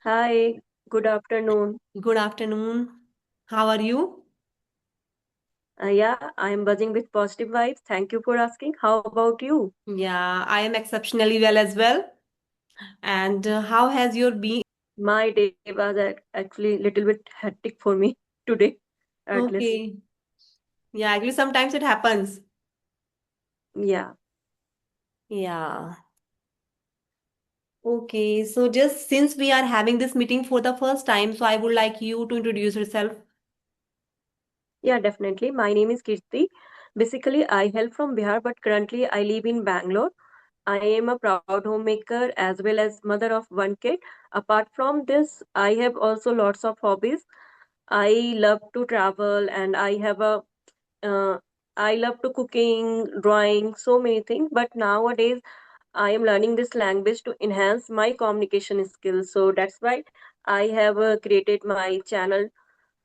Hi, good afternoon. Good afternoon. How are you? Yeah, I am buzzing with positive vibes. Thank you for asking. How about you? Yeah, I am exceptionally well as well. And how has your been? My day was actually a little bit hectic for me today, at least. Okay. Yeah, actually, sometimes it happens. Yeah, Yeah. Okay. So, just since we are having this meeting for the first time, so I would like you to introduce yourself. yeah, definitely. My name is Kirti. Basically, I hail from Bihar, but currently I live in Bangalore. I am a proud homemaker as well as mother of one kid. Apart from this, I have also lots of hobbies. I love to travel and uh, I love to cooking, drawing, so many things. But nowadays, I am learning this language to enhance my communication skills. So that's why I have created my channel,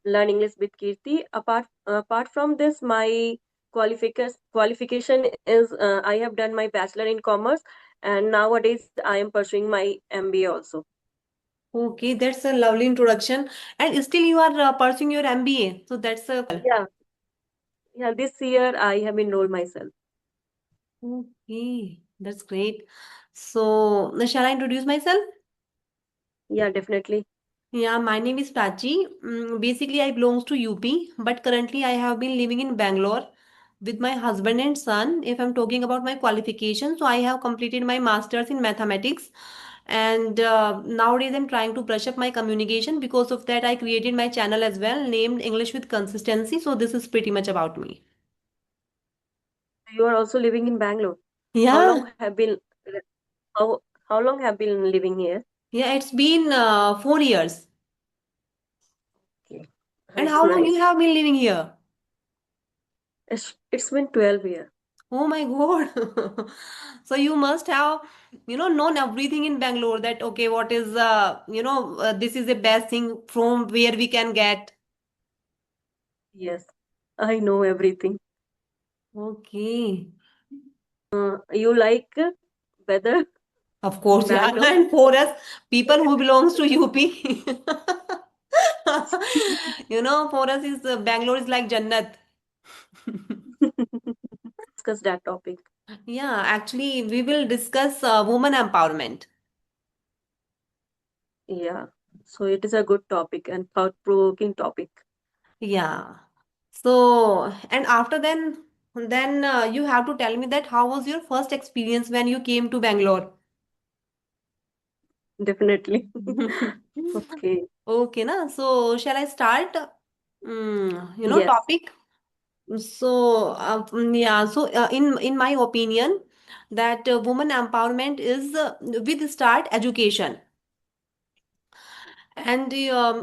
Learn English with Kirti. Apart from this, my qualification is I have done my bachelor in commerce, and nowadays I am pursuing my MBA also. Okay, that's a lovely introduction. And still, you are pursuing your MBA. So, that's a Yeah, yeah. This year I have enrolled myself. okay. That's great. So, shall I introduce myself? Yeah, definitely. Yeah, my name is Prachi. Basically, I belongs to UP, but currently I have been living in Bangalore with my husband and son. If I'm talking about my qualification, so I have completed my master's in mathematics, and nowadays I'm trying to brush up my communication. Because of that, I created my channel as well, named English with Consistency. So this is pretty much about me. You are also living in Bangalore. How Yeah, long have been how long have been living here? yeah, it's been 4 years. Okay, And it's how long you nice. have been living here? It's been 12 years. Oh my God. So you must have, known everything in Bangalore that, okay, what is, this is the best thing from where we can get. Yes, I know everything. Okay. You like weather Of in course, yeah. Bangalore? And for us, people who belongs to UP, for us is Bangalore is like Jannat. Discuss that topic. Yeah, actually, we will discuss woman empowerment. Yeah. So it is a good topic and thought-provoking topic. Yeah. So, and after then you have to tell me that how was your first experience when you came to Bangalore? Definitely. Okay. Okay, na. So, shall I start? Yes. Topic. So, yeah. So, in my opinion, that woman empowerment is with start education. And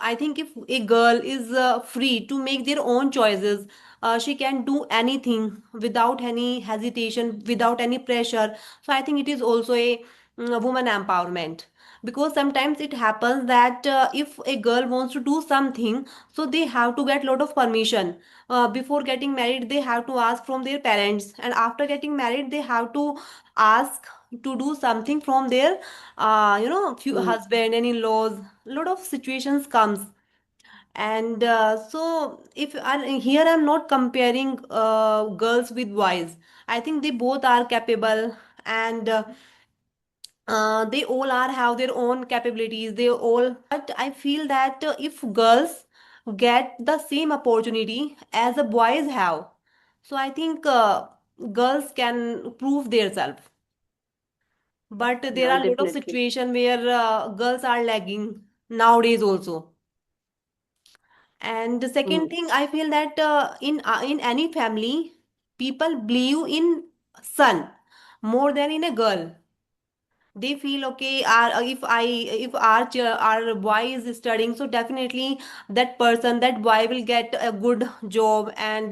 I think if a girl is free to make their own choices, she can do anything without any hesitation, without any pressure. So I think it is also a woman empowerment. Because sometimes it happens that if a girl wants to do something, so they have to get lot of permission. Before getting married, they have to ask from their parents, and after getting married, they have to ask to do something from their few Mm, husband and in-laws. Lot of situations comes. And so if here I'm not comparing girls with boys. I think they both are capable, and they all are have their own capabilities, they all, but I feel that if girls get the same opportunity as the boys have, so I think girls can prove themselves. But there yeah, are a lot of definitely. situation where girls are lagging nowadays also. And the second Mm, thing, I feel that in any family, people believe in son more than in a girl. They feel okay, if our boy is studying, so definitely that person, that boy will get a good job and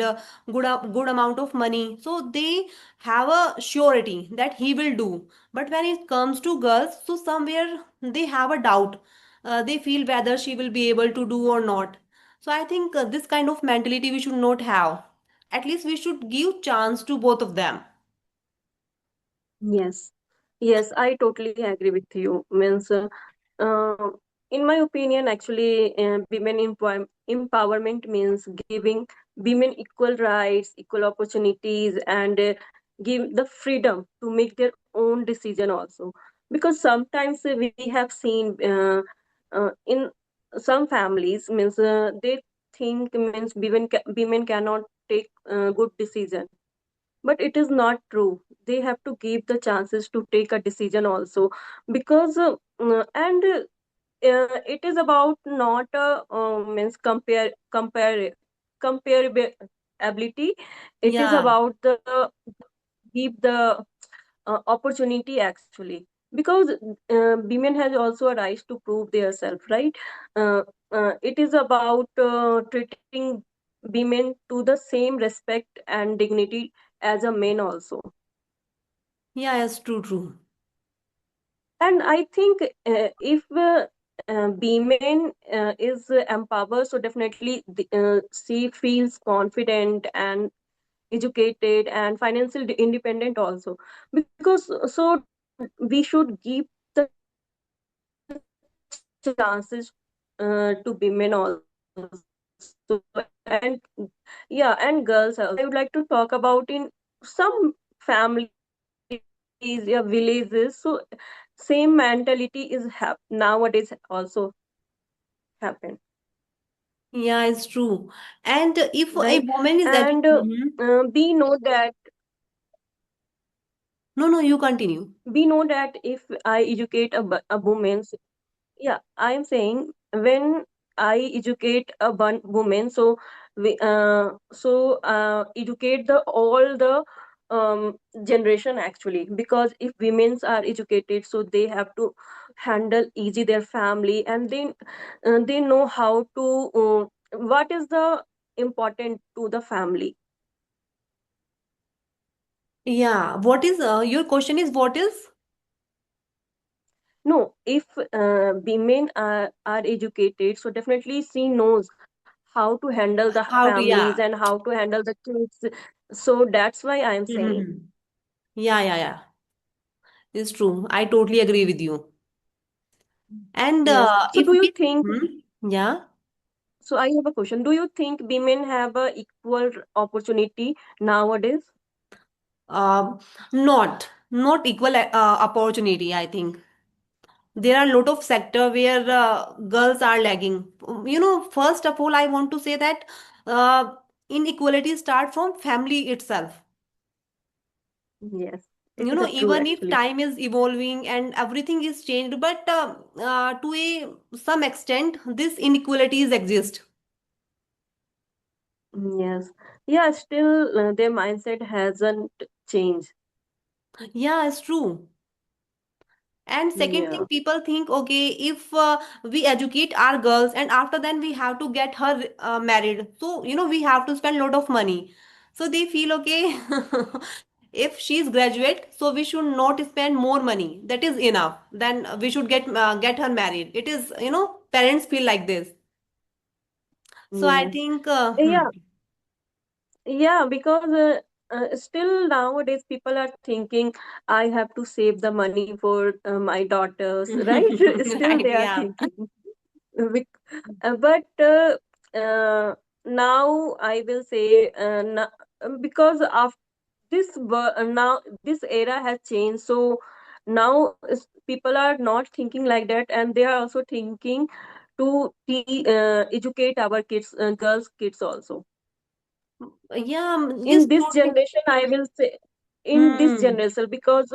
good amount of money, so they have a surety that he will do. But when it comes to girls, so somewhere they have a doubt. They feel whether she will be able to do or not. So I think this kind of mentality we should not have. At least we should give chance to both of them. yes. Yes, I totally agree with you. Means, uh, in my opinion, actually, empowerment means giving women equal rights, equal opportunities, and give the freedom to make their own decision also. Because sometimes we have seen in some families means they think means women cannot take good decision, but it is not true. They have to give the chances to take a decision also. Because and it is about not means comparability. It is Yeah. about the give the opportunity actually. Because women has also a right to prove their self, right? It is about treating women to the same respect and dignity as a man also. Yeah, it's true, true. And I think if women is empowered, so definitely she feels confident and educated and financially independent also. Because so we should give the chances to women also. And yeah, and girls also. And I would like to talk about in some families, yeah, villages, so same mentality is nowadays also happen, Yeah, it's true. And if right? a woman is And educated, we know that no, no, you continue. if I educate a woman, yeah, I am saying when I educate a one woman, so educate the all the generation actually. Because if women are educated, so they have to handle easy their family, and then they know how to what is the important to the family. Yeah, what is your question is what is No, if women are educated, so definitely she knows how to handle the how to, families yeah. and how to handle the kids. So that's why I'm saying. Mm-hmm. Yeah, yeah, yeah. It's true. I totally agree with you. And Yes. So if do you we, think, yeah, so I have a question. Do you think women have a equal opportunity nowadays? uh, not equal opportunity, I think. There are a lot of sector where girls are lagging. First of all, I want to say that uh, inequality start from family itself. Yes, it is a true Even if actually. time is evolving and everything is changed, but to some extent, this inequalities exist. Yes. Yeah, still their mindset hasn't changed. Yeah, it's true. And second thing, Yeah. people think, okay, if we educate our girls and after then we have to get her married. So, we have to spend a lot of money. So they feel, okay, if she's graduate, so we should not spend more money. That is enough. Then we should get her married. It is, parents feel like this. So I Yes. think, Yeah. Yeah, because still nowadays people are thinking I have to save the money for my daughters, right? Still right, they are yeah. thinking. But now I will say because of now this era has changed. So now people are not thinking like that, and they are also thinking to educate our kids, girls kids also. Yeah, yes, In this totally. generation, I will say, in this Hmm. generation, because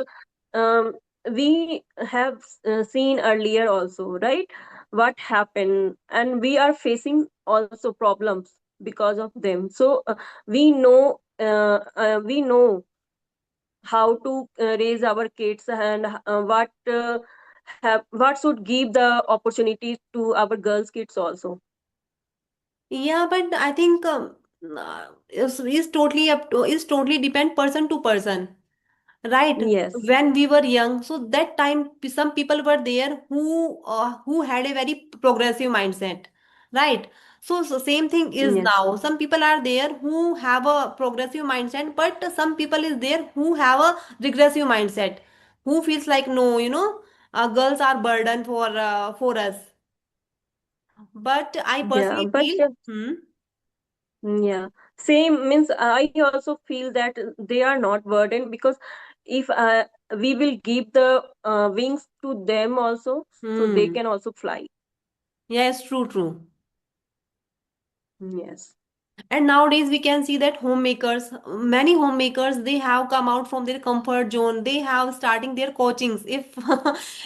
um, we have seen earlier also, right, what happened, and we are facing also problems because of them. So we know how to raise our kids, and what should give the opportunity to our girls kids also. Yeah, but I think is totally up to is totally depend person to person, right? Yes, When we were young, so that time some people were there who had a very progressive mindset, right? So same thing is yes, now. Some people are there who have a progressive mindset, but some people is there who have a regressive mindset, who feels like no, girls are burden for us. But I Yeah, personally but feel, hmm, yeah, same means I also feel that they are not burdened, because if we will give the wings to them also, so they hmm, can also fly. yes, true, true. Yes. And nowadays we can see that homemakers, many homemakers, they have come out from their comfort zone. They have starting their coachings. If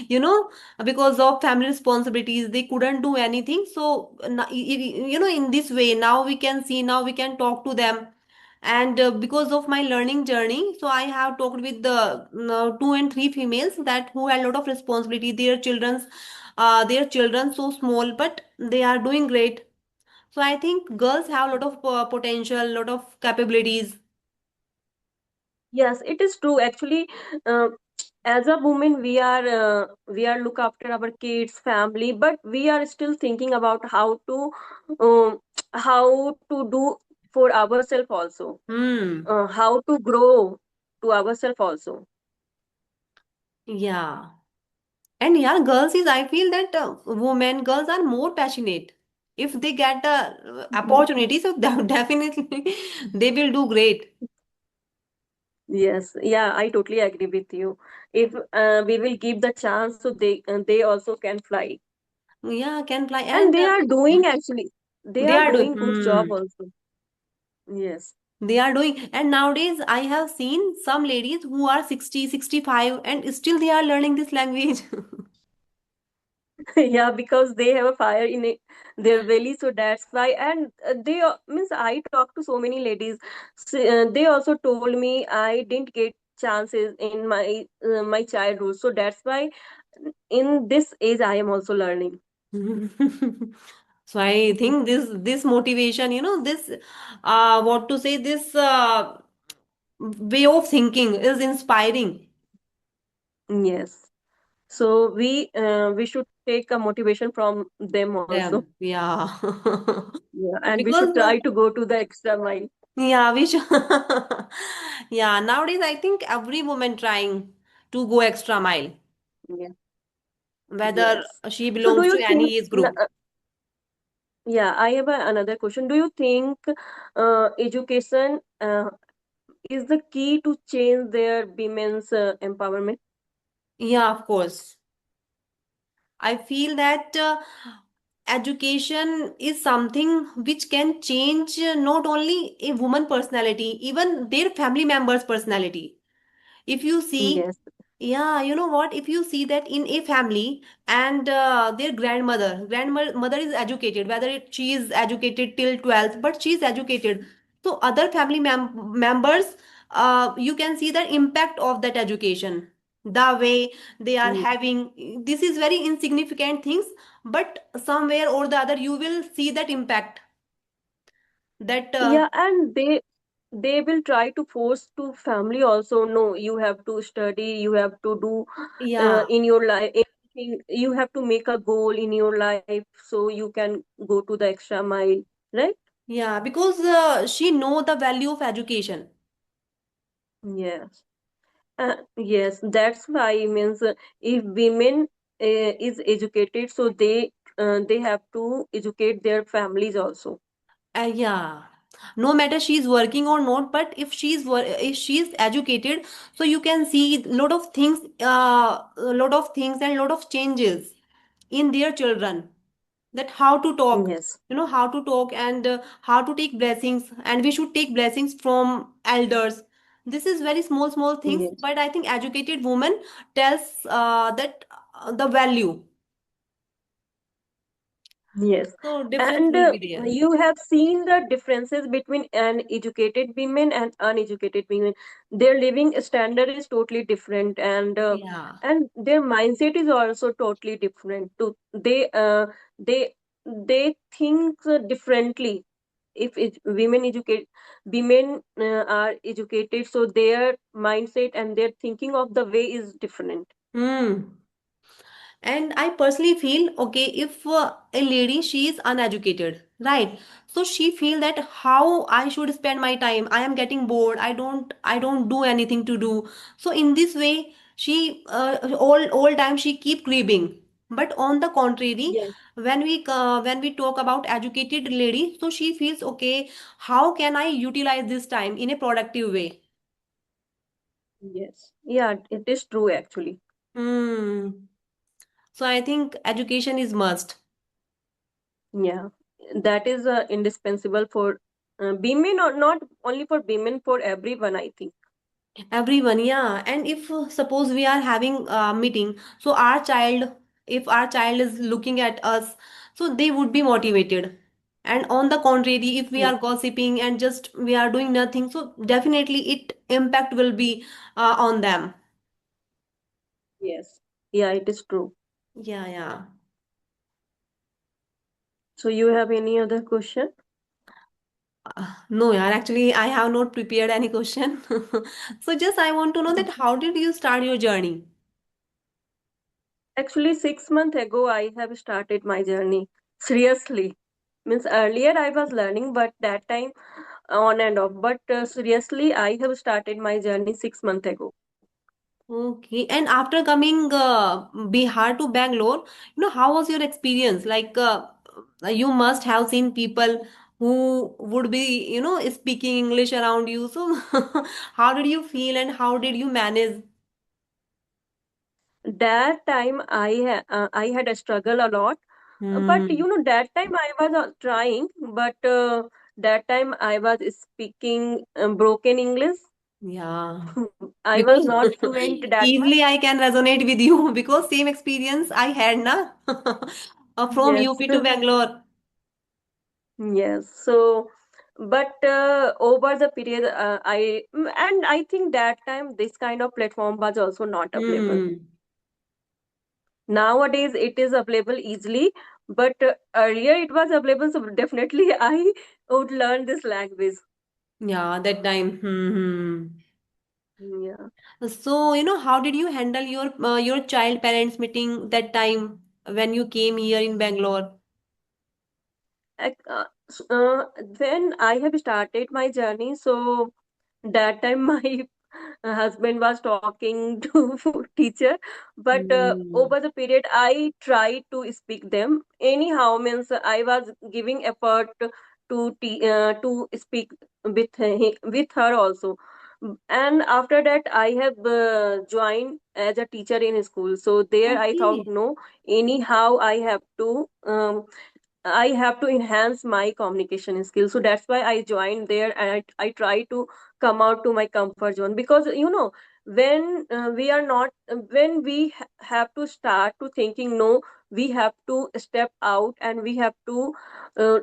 you know, because of family responsibilities, they couldn't do anything. So in this way, now we can see, now we can talk to them. And because of my learning journey, so I have talked with the two and three females that who had a lot of responsibility. Their children so small, but they are doing great. So I think girls have a lot of potential, a lot of capabilities. Yes, it is true. Actually, uh, as a woman, we are look after our kids, family, but we are still thinking about um, how to do for ourselves also, Hmm. how to grow to ourselves also. Yeah. And yeah, girls is, I feel that girls are more passionate. If they get the opportunity, so definitely they will do great. Yes, yeah, I totally agree with you. If we will give the chance, so they also can fly, Yeah, can fly. and And they are doing actually. They they are are doing. doing good job also. Yes. They are doing. And nowadays, I have seen some ladies who are 60, 65, and still they are learning this language. Yeah, because they have a fire in their belly, so that's why. And means I talked to so many ladies. They also told me I didn't get chances in my childhood, so that's why in this age I am also learning. So I think this motivation, this what to say, this way of thinking is inspiring Yes, so we should take a motivation from them also. them. Yeah. Yeah, and we should Because try to go to the extra mile. yeah, we should. Yeah, nowadays I think every woman trying to go extra mile, Yeah. whether Yes. she So do belongs you to think? any age group. Yeah, I have another question. Do you think education is the key to change their women's empowerment? Yeah, of course. I feel that education is something which can change not only a woman personality, even their family members' personality. If you see, Yes, yeah, you know what? If you see that in a family and their grandmother is educated, whether she is educated till 12th, but she is educated. So other family members, you can see the impact of that education, the way they are mm, having. This is very insignificant things, but somewhere or the other, you will see that impact. That yeah, and they will try to force to family also. No, you have to study. You have to do yeah. in your life. You have to make a goal in your life so you can go to the extra mile, right? Yeah, because she know the value of education. Yes. Yes, that's why means if women is educated, so they have to educate their families also. Yeah. No matter she's working or not, but if she's educated, so you can see a lot of things and lot of changes in their children. That how to talk, Yes, how to talk and how to take blessings, and we should take blessings from elders. This is very small, small things, yes, but I think educated woman tells that the value. yes. So difference And will be there. you have seen the differences between an educated women and uneducated women. Their living standard is totally different, Yeah. and their mindset is also totally different. To they they think differently. If women are educated, so their mindset and their thinking of the way is different. Hmm. And I personally feel, okay, if a lady, she is uneducated, right? So she feel that how I should spend my time. I am getting bored. I don't do anything to do. So in this way, she all time she keep grieving. But on the contrary, Yes, when we talk about educated lady, so she feels okay. How can I utilize this time in a productive way? yes. Yeah, it is true actually. Hmm. So I think education is must. Yeah, that is indispensable for women, or not only for women, for everyone, I think. Everyone, yeah. And if suppose we are having a meeting, so our child, if our child is looking at us, so they would be motivated. And on the contrary, if we Yeah. are gossiping and just we are doing nothing, so definitely it impact will be on them. Yes. Yeah, it is true. Yeah, yeah. So you have any other question? No, yeah, actually, I have not prepared any question. So just I want to know that how did you start your journey? Actually, 6 months ago, I have started my journey. Seriously. Means earlier I was learning, but that time on and off. But seriously, I have started my journey 6 months ago. Okay, and after coming Bihar to Bangalore, how was your experience? Like, you must have seen people who would be, speaking English around you. So, how did you feel and how did you manage? That time I had a struggle a lot, but Hmm. that time I was trying, but that time I was speaking broken English. Yeah, I was because not fluent that much. easily I can resonate with you because same experience I had na from Yes. UP to Bangalore. Yes. So, but over the period, and I think that time this kind of platform was also not available. Hmm. Nowadays, it is available easily, but earlier it was available. So definitely, I would learn this language. Yeah, that time. Hmm. Yeah. So, how did you handle your child parents meeting that time when you came here in Bangalore? Ac- uh, when I have started my journey, so that time my husband was talking to teacher, but Hmm. over the period I tried to speak them anyhow. Means I was giving effort to speak with her also. And after that I have joined as a teacher in school, so there I thought Okay. no, anyhow I have to enhance my communication skills. So that's why I joined there, and I try to come out to my comfort zone, because when we are not when we have to start to thinking no, we have to step out and we have to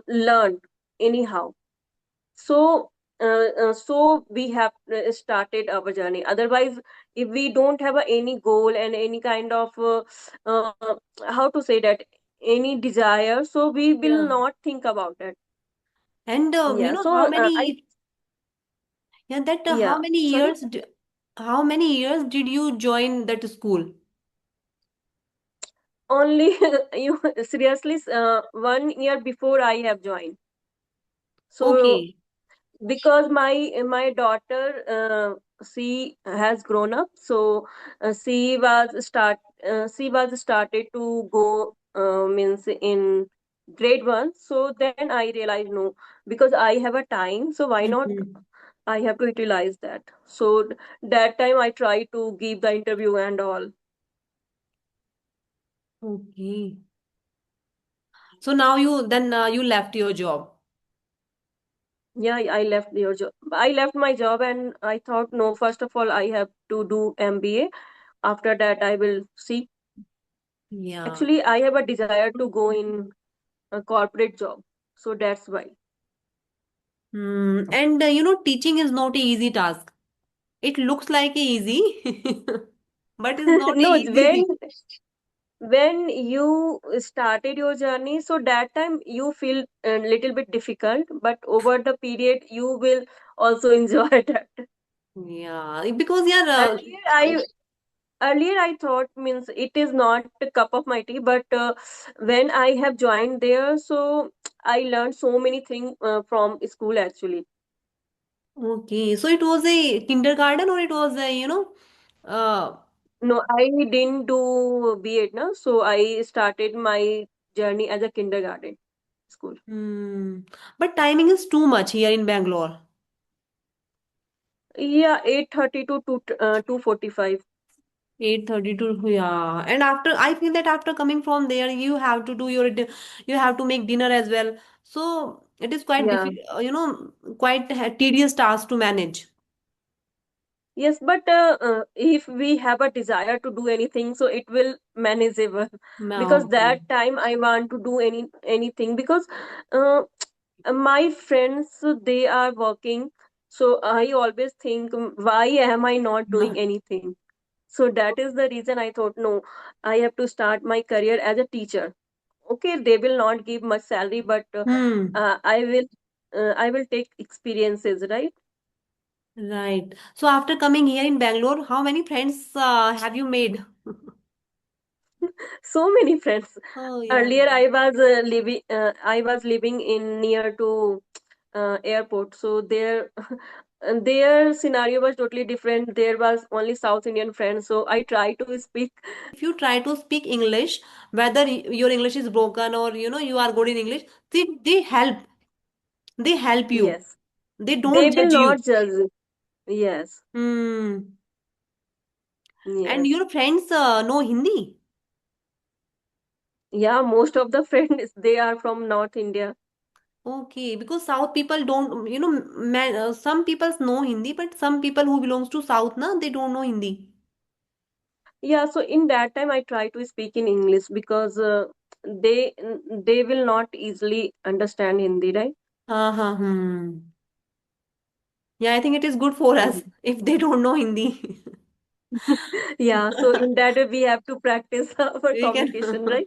learn anyhow. So so we have started our journey. Otherwise, if we don't have any goal and any kind of uh, how to say that, any desire, so we will Yeah. not think about it. And Yeah, how so I many, yeah, that yeah, sorry, how many years did you join that school? only you seriously 1 year before I have joined. So Okay. because my daughter she has grown up, so she was started to go means in grade 1. So then I realized no, because I have a time, so why not Mhm. I have to utilize that. So that time I try to give the interview and all. Okay. So now you left your job. Yeah, I left your job. I left my job and I thought no, first of all I have to do MBA. After that I will see. Yeah. Actually, I have a desire to go in a corporate job. So that's why. Hmm. And teaching is not a easy task. It looks like easy, but it's not No, easy. when you started your journey, so that time you feel a little bit difficult, but over the period you will also enjoy that. Yeah, because yeah, Earlier I earlier I thought means it is not a cup of my tea, but when I have joined there, so I learned so many things from school actually. okay. So it was a kindergarten or it was a, uh, No, I didn't do B.Ed, no. So I started my journey as a kindergarten school. Hmm. But timing is too much here in Bangalore. Yeah, 8:30 to 2:45. 8:30 to, yeah. And after, I feel that after coming from there, you have to do your you have to make dinner as well. So it is quite Yeah. difficult, quite tedious task to manage. Yes, but if we have a desire to do anything, so it will manageable. Because Okay. that time I want to do anything, because uh, my friends, they are working, so I always think, why am I not doing anything? So that is the reason I thought, no, I have to start my career as a teacher. Okay, they will not give much salary, but Hmm. I will take experiences, right? Right. So after coming here in Bangalore, how many friends have you made? So many friends. Oh, yeah. Earlier, I was living in near to airport, so there, and their scenario was totally different. There was only South Indian friends, so I try to speak. If you try to speak English, whether your English is broken or you are good in English, they help. They help you. Yes, They they don't will judge you. not judge. Yes, Hmm. And yes, your friends know Hindi? yeah. Most of the friends, they are from North India. Okay, because South people don't, some people know Hindi, but some people who belongs to South, na, they don't know Hindi. Yeah, so in that time, I try to speak in English, because they will not easily understand Hindi, right? Uh-huh. Hmm. Yeah, I think it is good for us if they don't know Hindi. Yeah, so in that way we have to practice our We can, communication, right?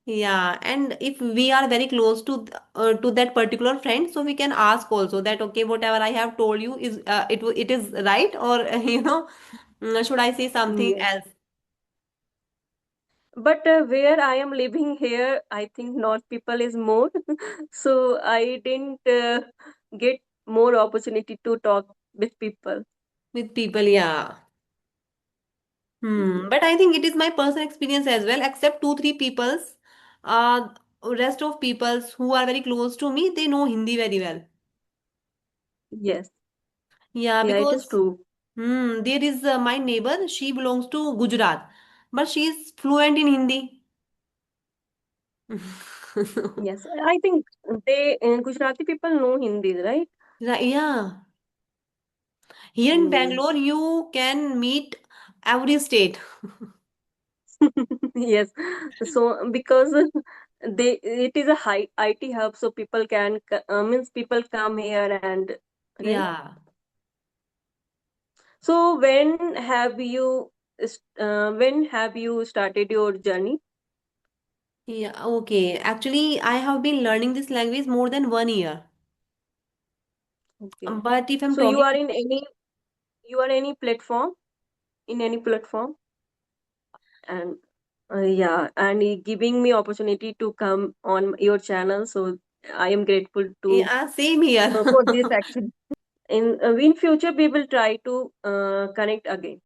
yeah, and if we are very close to that particular friend, so we can ask also that, okay, whatever I have told you is it is right, or should I say something Yes. else? But where I am living here, I think North people is more. So I didn't get more opportunity to talk with people. With people, yeah. Hmm. But I think it is my personal experience as well, except two, three peoples. Rest of peoples who are very close to me, they know Hindi very well. Yes. Yeah, Yeah, it is because true. there is my neighbor, she belongs to Gujarat, but she is fluent in Hindi. Yes. I think Gujarati people know Hindi, right? Right, yeah. Here in Mm. Bangalore, you can meet every state. Yes. So because it is a high IT hub, so people means people come here, and right. Yeah. So when have you started your journey? Yeah, okay. Actually, I have been learning this language more than 1 year. Okay. But if I'm So you talking, are in any platform, in any platform, and yeah, and giving me opportunity to come on your channel. So I am grateful to yeah, same here. for this action. In future we will try to connect again.